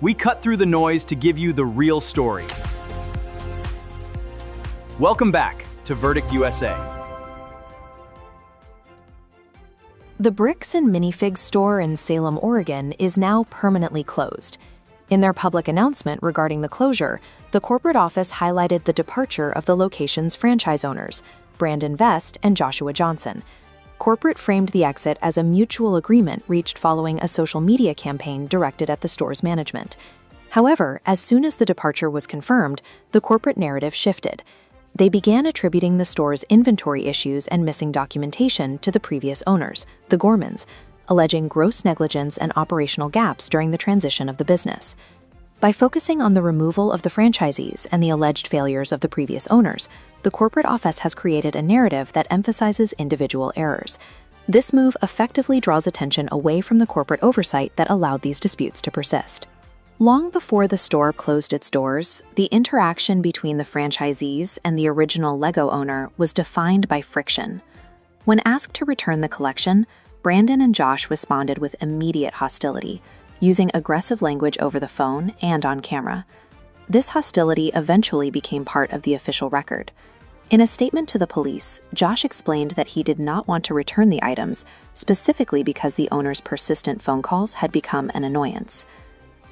We cut through the noise to give you the real story. Welcome back to Verdict USA. The Bricks and Minifigs store in Salem, Oregon is now permanently closed. In their public announcement regarding the closure, the corporate office highlighted the departure of the location's franchise owners, Brandon Vest and Joshua Johnson. Corporate framed the exit as a mutual agreement reached following a social media campaign directed at the store's management. However, as soon as the departure was confirmed, the corporate narrative shifted. They began attributing the store's inventory issues and missing documentation to the previous owners, the Gormans, alleging gross negligence and operational gaps during the transition of the business. By focusing on the removal of the franchisees and the alleged failures of the previous owners, the corporate office has created a narrative that emphasizes individual errors. This move effectively draws attention away from the corporate oversight that allowed these disputes to persist. Long before the store closed its doors, the interaction between the franchisees and the original LEGO owner was defined by friction. When asked to return the collection, Brandon and Josh responded with immediate hostility, using aggressive language over the phone and on camera. This hostility eventually became part of the official record. In a statement to the police, Josh explained that he did not want to return the items, specifically because the owner's persistent phone calls had become an annoyance.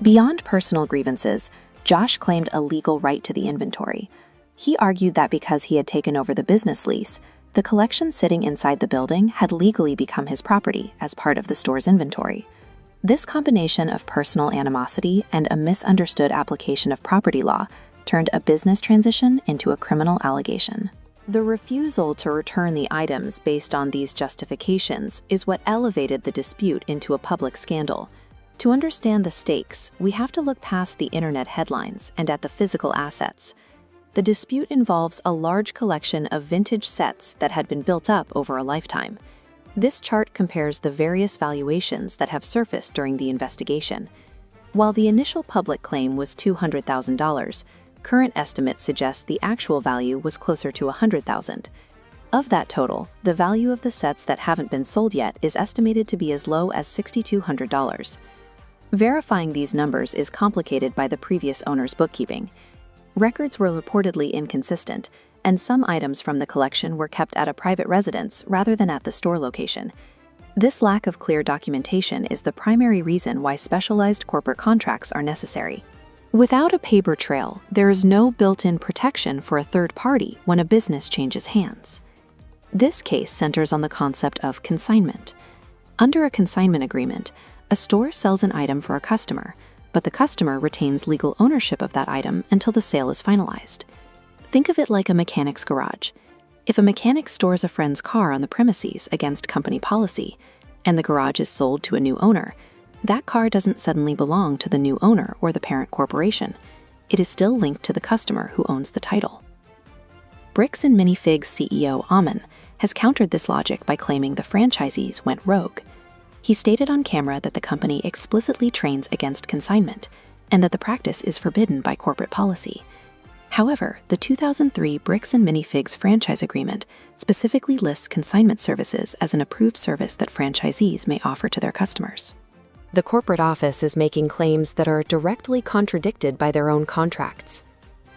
Beyond personal grievances, Josh claimed a legal right to the inventory. He argued that because he had taken over the business lease, the collection sitting inside the building had legally become his property as part of the store's inventory. This combination of personal animosity and a misunderstood application of property law turned a business transition into a criminal allegation. The refusal to return the items based on these justifications is what elevated the dispute into a public scandal. To understand the stakes, we have to look past the internet headlines and at the physical assets. The dispute involves a large collection of vintage sets that had been built up over a lifetime. This chart compares the various valuations that have surfaced during the investigation. While the initial public claim was $200,000, current estimates suggest the actual value was closer to $100,000. Of that total, the value of the sets that haven't been sold yet is estimated to be as low as $6,200. Verifying these numbers is complicated by the previous owner's bookkeeping. Records were reportedly inconsistent, and some items from the collection were kept at a private residence rather than at the store location. This lack of clear documentation is the primary reason why specialized corporate contracts are necessary. Without a paper trail, there is no built-in protection for a third party when a business changes hands. This case centers on the concept of consignment. Under a consignment agreement, a store sells an item for a customer, but the customer retains legal ownership of that item until the sale is finalized. Think of it like a mechanic's garage. If a mechanic stores a friend's car on the premises against company policy, and the garage is sold to a new owner, that car doesn't suddenly belong to the new owner or the parent corporation. It is still linked to the customer who owns the title. Bricks and Minifigs CEO Ammon has countered this logic by claiming the franchisees went rogue. He stated on camera that the company explicitly trains against consignment and that the practice is forbidden by corporate policy. However, the 2003 Bricks and Minifigs franchise agreement specifically lists consignment services as an approved service that franchisees may offer to their customers. The corporate office is making claims that are directly contradicted by their own contracts.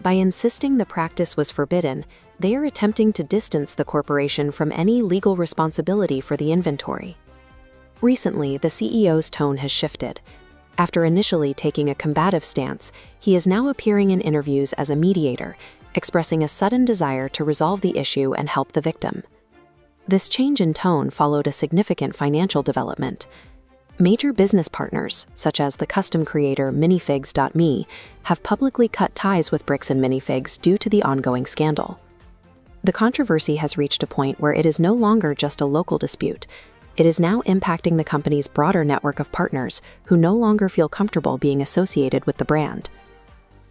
By insisting the practice was forbidden, they are attempting to distance the corporation from any legal responsibility for the inventory. Recently, the CEO's tone has shifted. After initially taking a combative stance, he is now appearing in interviews as a mediator, expressing a sudden desire to resolve the issue and help the victim. This change in tone followed a significant financial development. Major business partners, such as the custom creator Minifigs.me, have publicly cut ties with Bricks and Minifigs due to the ongoing scandal. The controversy has reached a point where it is no longer just a local dispute. It is now impacting the company's broader network of partners who no longer feel comfortable being associated with the brand.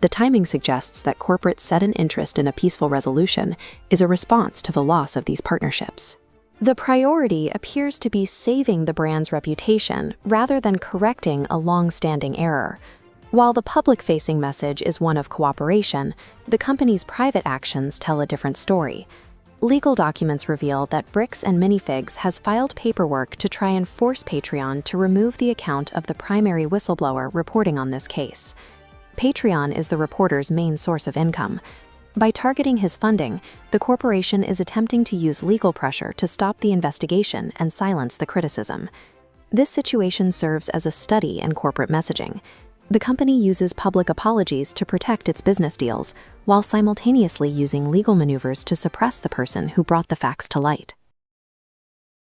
The timing suggests that corporate sudden interest in a peaceful resolution is a response to the loss of these partnerships. The priority appears to be saving the brand's reputation rather than correcting a long-standing error. While the public-facing message is one of cooperation, the company's private actions tell a different story. Legal documents reveal that Bricks and Minifigs has filed paperwork to try and force Patreon to remove the account of the primary whistleblower reporting on this case. Patreon is the reporter's main source of income. By targeting his funding, the corporation is attempting to use legal pressure to stop the investigation and silence the criticism. This situation serves as a study in corporate messaging. The company uses public apologies to protect its business deals, while simultaneously using legal maneuvers to suppress the person who brought the facts to light.